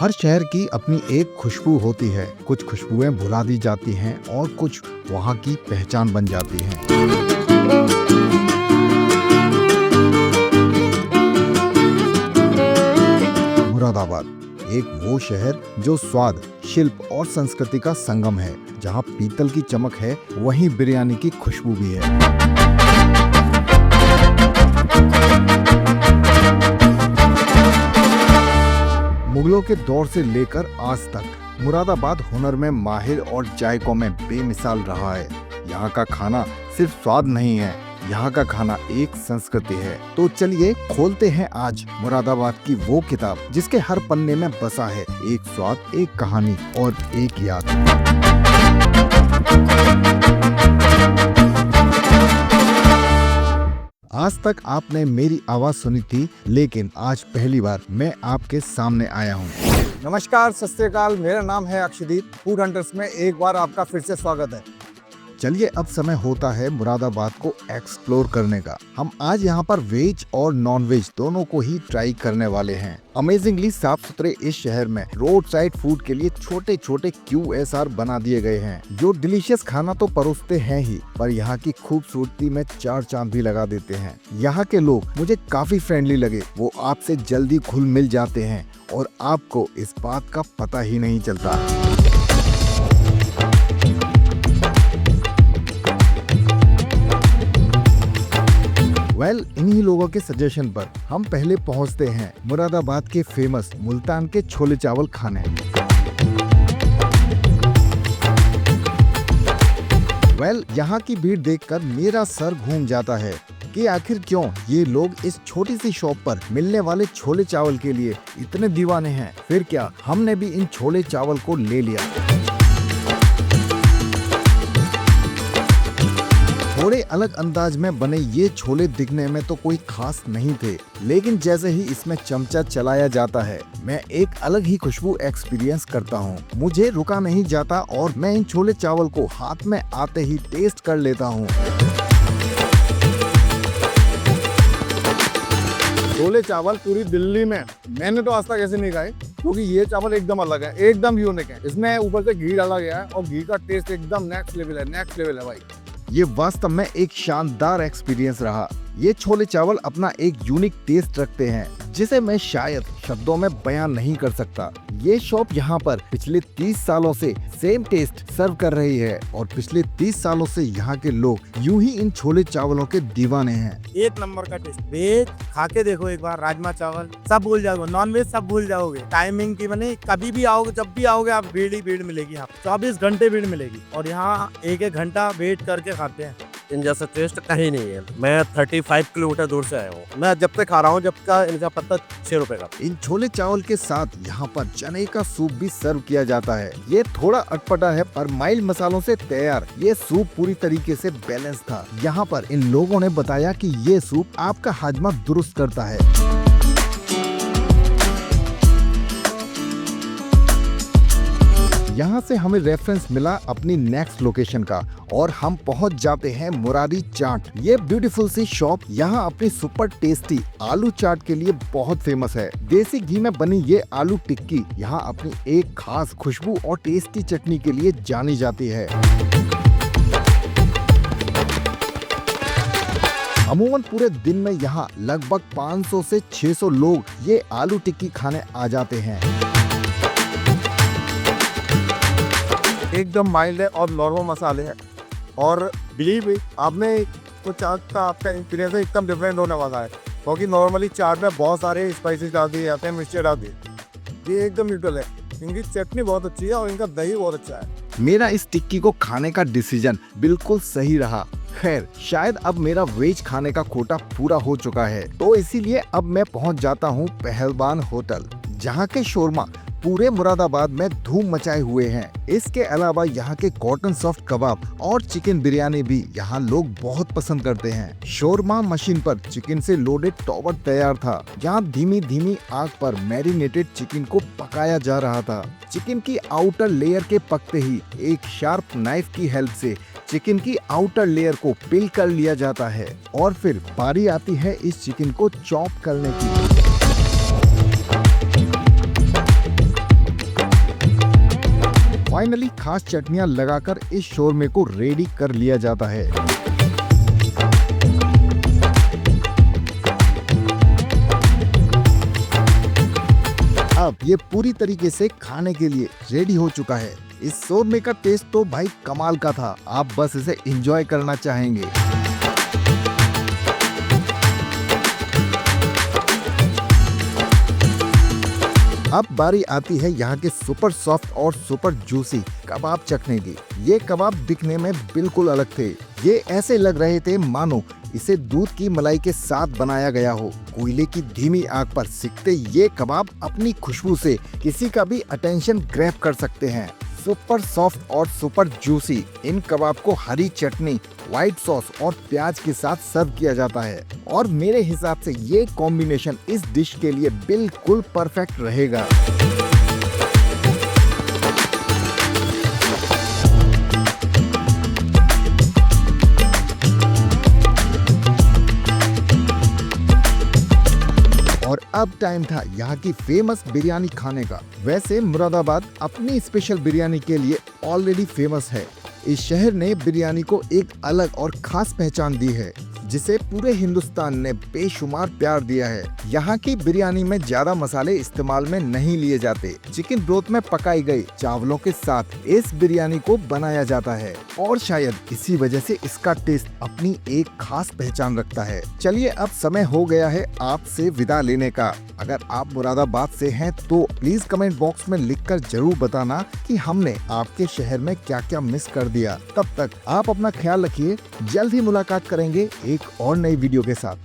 हर शहर की अपनी एक खुशबू होती है। कुछ खुशबुएं भुला दी जाती हैं और कुछ वहाँ की पहचान बन जाती हैं। मुरादाबाद एक वो शहर जो स्वाद, शिल्प और संस्कृति का संगम है। जहाँ पीतल की चमक है, वहीं बिरयानी की खुशबू भी है। मुगलों के दौर से लेकर आज तक मुरादाबाद हुनर में माहिर और जायकों में बेमिसाल रहा है। यहाँ का खाना सिर्फ स्वाद नहीं है, यहाँ का खाना एक संस्कृति है। तो चलिए खोलते हैं आज मुरादाबाद की वो किताब जिसके हर पन्ने में बसा है एक स्वाद, एक कहानी और एक याद। आज तक आपने मेरी आवाज सुनी थी, लेकिन आज पहली बार मैं आपके सामने आया हूँ। नमस्कार, सत श्री अकाल। मेरा नाम है अक्षदीप। फूड हंटर्स में एक बार आपका फिर से स्वागत है। चलिए अब समय होता है मुरादाबाद को एक्सप्लोर करने का। हम आज यहाँ पर वेज और नॉन वेज दोनों को ही ट्राई करने वाले हैं। अमेजिंगली साफ सुथरे इस शहर में रोड साइड फूड के लिए छोटे छोटे QSR बना दिए गए हैं, जो डिलीशियस खाना तो परोसते हैं ही, पर यहाँ की खूबसूरती में 4 चांद भी लगा देते हैं। यहाँ के लोग मुझे काफी फ्रेंडली लगे। वो आपसे जल्दी घुल मिल जाते हैं और आपको इस बात का पता ही नहीं चलता। इन्हीं लोगों के सजेशन पर हम पहले पहुंचते हैं मुरादाबाद के फेमस मुल्तान के छोले चावल खाने। यहाँ की भीड़ देखकर मेरा सर घूम जाता है कि आखिर क्यों ये लोग इस छोटी सी शॉप पर मिलने वाले छोले चावल के लिए इतने दीवाने हैं। फिर क्या, हमने भी इन छोले चावल को ले लिया। थोड़े अलग अंदाज में बने ये छोले दिखने में तो कोई खास नहीं थे, लेकिन जैसे ही इसमें चमचा चलाया जाता है, मैं एक अलग ही खुशबू एक्सपीरियंस करता हूँ। मुझे रुका नहीं जाता और मैं इन छोले चावल को हाथ में आते ही टेस्ट कर लेता हूँ। छोले चावल पूरी दिल्ली में मैंने तो आज तक ऐसे नहीं खाए, क्योंकि ये चावल एकदम अलग है, एकदम यूनिक है। इसमें ऊपर से घी डाला गया है और घी का टेस्ट एकदम नेक्स्ट लेवल है भाई। ये वास्तव में एक शानदार एक्सपीरियंस रहा। ये छोले चावल अपना एक यूनिक टेस्ट रखते हैं जिसे मैं शायद शब्दों में बयान नहीं कर सकता। ये शॉप यहाँ पर पिछले 30 सालों से सेम टेस्ट सर्व कर रही है और पिछले 30 सालों से यहाँ के लोग यूं ही इन छोले चावलों के दीवाने हैं। एक नंबर का टेस्ट। वेज खा के देखो एक बार, राजमा चावल सब भूल जाओगे, नॉन वेज सब भूल जाओगे। टाइमिंग की बने, कभी भी आओगे, जब भी आओगे आप भीड़ ही भीड़ मिलेगी। यहाँ 24 घंटे भीड़ मिलेगी और यहाँ एक घंटा वेट करके खाते हैं। इन जैसा टेस्ट कहीं नहीं है। मैं 35 किलोमीटर दूर से आया हूँ। मैं जब तक खा रहा हूँ, जब का इनका पत्ता 6 रुपए का। इन छोले चावल के साथ यहाँ पर चने का सूप भी सर्व किया जाता है। ये थोड़ा अटपटा है पर माइल्ड मसालों से तैयार ये सूप पूरी तरीके से बैलेंस था। यहाँ पर इन लोगों ने बताया कि ये सूप आपका हाजमा दुरुस्त करता है। यहाँ से हमें रेफरेंस मिला अपनी नेक्स्ट लोकेशन का और हम पहुँच जाते हैं मुरारी चाट। ये ब्यूटीफुल सी शॉप यहाँ अपनी सुपर टेस्टी आलू चाट के लिए बहुत फेमस है। देसी घी में बनी ये आलू टिक्की यहाँ अपनी एक खास खुशबू और टेस्टी चटनी के लिए जानी जाती है। अमूमन पूरे दिन में यहाँ लगभग 500 से 600 लोग ये आलू टिक्की खाने आ जाते हैं। एकदम माइल्ड है और नॉर्मल मसाले हैं और बिलीव आपने तो चाट का आपका एक्सपीरियंस एकदम डिफरेंट होने वाला है, क्योंकि नॉर्मली चाट में बहुत सारे स्पाइसेस डाल दिए जाते हैं, मिर्ची डाल दी। ये एकदम न्यूट्रल है। इनकी चटनी बहुत अच्छी है और इनका दही बहुत अच्छा है। मेरा इस टिक्की को खाने का डिसीजन बिल्कुल सही रहा। खैर, शायद अब मेरा वेज खाने का कोटा पूरा हो चुका है, तो इसीलिए अब मैं पहुंच जाता हूं पहलवान होटल, जहां के शोरमा पूरे मुरादाबाद में धूम मचाए हुए हैं। इसके अलावा यहाँ के कॉटन सॉफ्ट कबाब और चिकन बिरयानी भी यहाँ लोग बहुत पसंद करते हैं। शोरमा मशीन पर चिकन से लोडेड टॉवर तैयार था, जहाँ धीमी धीमी आग पर मैरिनेटेड चिकन को पकाया जा रहा था। चिकन की आउटर लेयर के पकते ही एक शार्प नाइफ की हेल्प से चिकन की आउटर लेयर को पील कर लिया जाता है और फिर बारी आती है इस चिकन को चॉप करने की। फाइनली खास चटनियाँ लगाकर इस शोरमे को रेडी कर लिया जाता है। अब ये पूरी तरीके से खाने के लिए रेडी हो चुका है। इस शोरमे का टेस्ट तो भाई कमाल का था, आप बस इसे एंजॉय करना चाहेंगे। अब बारी आती है यहाँ के सुपर सॉफ्ट और सुपर जूसी कबाब चखने की। ये कबाब दिखने में बिल्कुल अलग थे। ये ऐसे लग रहे थे मानो इसे दूध की मलाई के साथ बनाया गया हो। कोयले की धीमी आग पर सिकते ये कबाब अपनी खुशबू से किसी का भी अटेंशन ग्रैब कर सकते हैं। सुपर सॉफ्ट और सुपर जूसी इन कबाब को हरी चटनी, व्हाइट सॉस और प्याज के साथ सर्व किया जाता है और मेरे हिसाब से ये कॉम्बिनेशन इस डिश के लिए बिल्कुल परफेक्ट रहेगा। और अब टाइम था यहाँ की फेमस बिरयानी खाने का। वैसे मुरादाबाद अपनी स्पेशल बिरयानी के लिए ऑलरेडी फेमस है। इस शहर ने बिरयानी को एक अलग और खास पहचान दी है, जिसे पूरे हिंदुस्तान ने बेशुमार प्यार दिया है। यहाँ की बिरयानी में ज्यादा मसाले इस्तेमाल में नहीं लिए जाते। चिकन ब्रोथ में पकाई गई चावलों के साथ इस बिरयानी को बनाया जाता है और शायद इसी वजह से इसका टेस्ट अपनी एक खास पहचान रखता है। चलिए अब समय हो गया है आपसे विदा लेने का। अगर आप मुरादाबाद से हैं तो प्लीज कमेंट बॉक्स में लिखकर जरूर बताना कि हमने आपके शहर में क्या क्या मिस कर दिया। तब तक आप अपना ख्याल रखिए। जल्द ही मुलाकात करेंगे एक और नई वीडियो के साथ।